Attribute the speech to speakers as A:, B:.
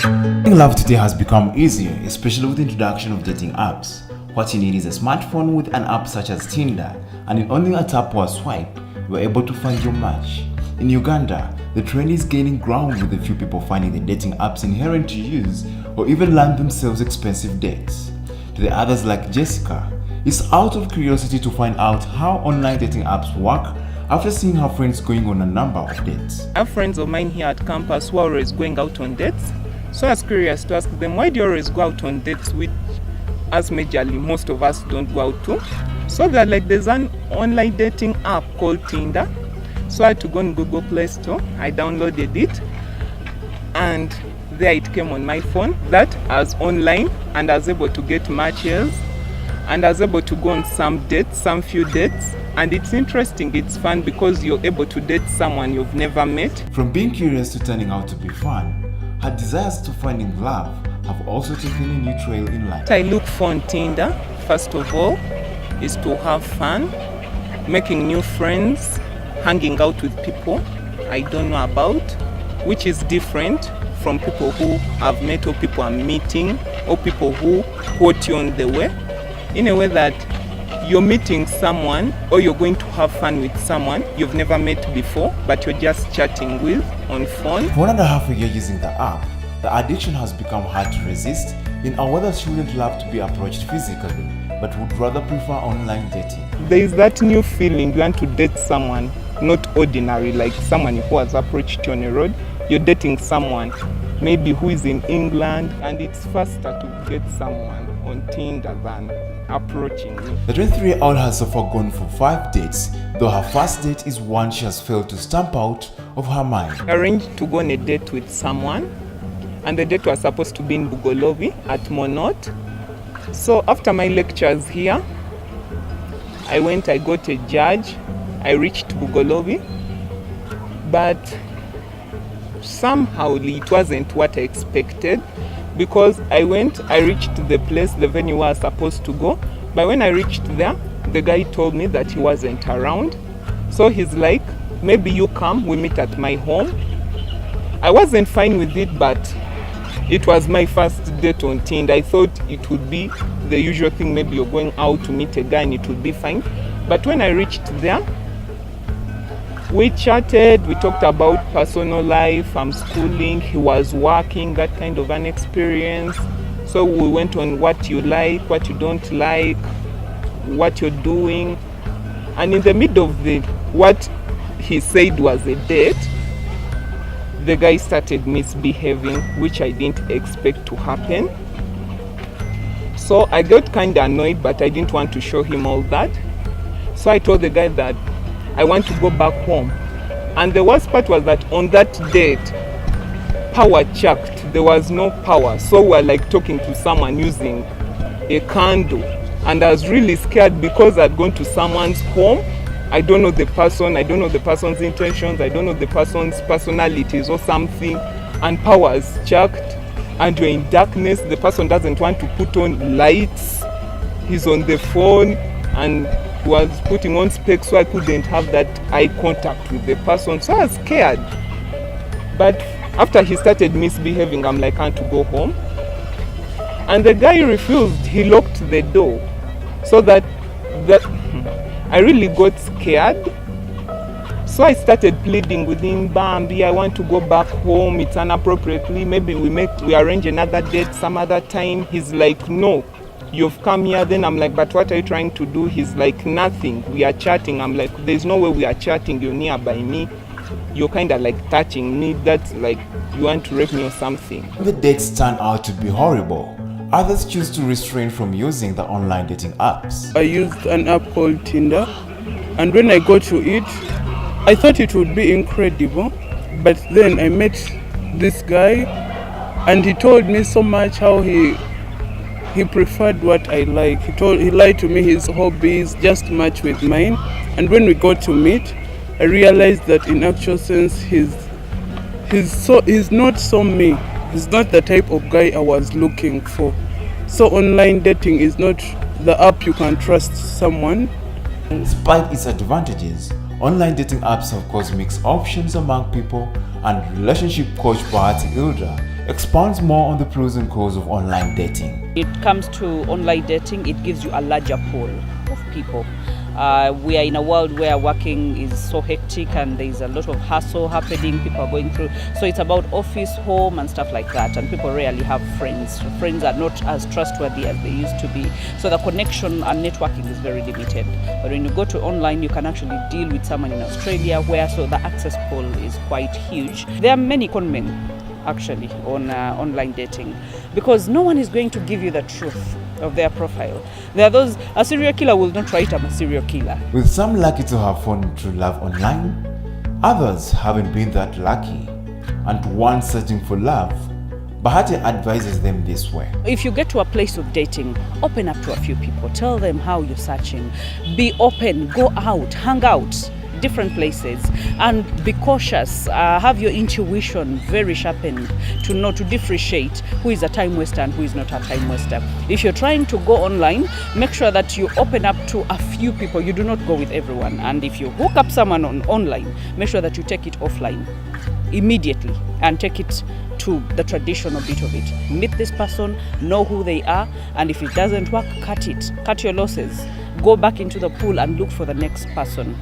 A: Finding love today has become easier, especially with the introduction of dating apps. What you need is a smartphone with an app such as Tinder, and in only a tap or a swipe, you are able to find your match. In Uganda, the trend is gaining ground with a few people finding the dating apps inherent to use or even land themselves expensive dates. To the others like Jessica, it's out of curiosity to find out how online dating apps work after seeing her friends going on a number of dates.
B: I have friends of mine here at campus who are always going out on dates. So I was curious to ask them, why do you always go out on dates which, as majorly, most of us don't go out to? So they're like, there's an online dating app called Tinder. So I had to go on Google Play Store. I downloaded it, and there it came on my phone that I was online and I was able to get matches and I was able to go on some few dates. And it's interesting, it's fun because you're able to date someone you've never met.
A: From being curious to turning out to be fun, her desires to finding love have also taken a new trail in life.
B: What I look for on Tinder, first of all, is to have fun, making new friends, hanging out with people I don't know about, which is different from people who I've met or people I'm meeting or people who quote you on the way, in a way that you're meeting someone or you're going to have fun with someone you've never met before, but you're just chatting with on phone.
A: For 1.5 years using the app, the addiction has become hard to resist in a way that she wouldn't love to be approached physically, but would rather prefer online dating.
B: There is that new feeling you want to date someone, not ordinary, like someone who has approached you on a road. You're dating someone maybe who is in England, and it's faster to get someone on Tinder than approaching me.
A: The 23-year-old has so far gone for 5 dates, though her first date is one she has failed to stamp out of her mind.
B: I arranged to go on a date with someone, and the date was supposed to be in Bugolovi at Monot. So after my lectures here, I got a judge, I reached Bugolovi, but somehow it wasn't what I expected, because I reached the place, the venue where I was supposed to go, but when I reached there, the guy told me that he wasn't around. So he's like, maybe you come, we meet at my home. I wasn't fine with it, but it was my first date on Tinder. I thought it would be the usual thing, maybe you're going out to meet a guy and it would be fine. But when I reached there, we chatted, we talked about personal life, I'm schooling, he was working, that kind of an experience. So we went on what you like, what you don't like, what you're doing. And in the middle of what he said was a date, the guy started misbehaving, which I didn't expect to happen. So I got kind of annoyed, but I didn't want to show him all that. So I told the guy that I want to go back home. And the worst part was that on that date, power chucked. There was no power. So we're like talking to someone using a candle. And I was really scared because I'd gone to someone's home. I don't know the person, I don't know the person's intentions, I don't know the person's personalities or something. And power is chucked and you're in darkness. The person doesn't want to put on lights. He's on the phone and was putting on specs, so I couldn't have that eye contact with the person. So I was scared. But after he started misbehaving, I'm like, I want to go home. And the guy refused. He locked the door. So that I really got scared. So I started pleading with him, Bambi, I want to go back home. It's inappropriately. Maybe we arrange another date some other time. He's like, no. You've come here. Then I'm like, but what are you trying to do? He's like, nothing. We are chatting. I'm like, there's no way we are chatting. You're nearby me. You're kind of like touching me. That's like you want to rape me or something.
A: The dates turn out to be horrible. Others choose to refrain from using the online dating apps.
C: I used an app called Tinder, and when I got to it, I thought it would be incredible. But then I met this guy, and he told me so much how he preferred what I like. He lied to me his hobbies just match with mine. And when we got to meet, I realized that in actual sense, he's not so me. He's not the type of guy I was looking for. So online dating is not the app you can trust someone.
A: Despite its advantages, online dating apps have caused mixed options among people, and relationship coach Bahati Ilda expounds more on the pros and cons of online dating.
D: It comes to online dating, it gives you a larger pool of people. We are in a world where working is so hectic and there's a lot of hustle happening, people are going through. So it's about office, home and stuff like that. And people rarely have friends. Friends are not as trustworthy as they used to be. So the connection and networking is very limited. But when you go to online, you can actually deal with someone in Australia where so the access pool is quite huge. There are many con men actually on online dating because no one is going to give you the truth of their profile. There are those, a serial killer will not write I'm a serial killer.
A: With some lucky to have found true love online, others haven't been that lucky, and to one searching for love, Bahati advises them this way.
D: If you get to a place of dating, open up to a few people, tell them how you're searching, be open, go out, hang out, different places, and be cautious. Have your intuition very sharpened to know, to differentiate who is a time waster and who is not a time waster. If you're trying to go online, make sure that you open up to a few people. You do not go with everyone. And if you hook up someone online, make sure that you take it offline immediately and take it to the traditional bit of it. Meet this person, know who they are, and if it doesn't work, cut it. Cut your losses. Go back into the pool and look for the next person.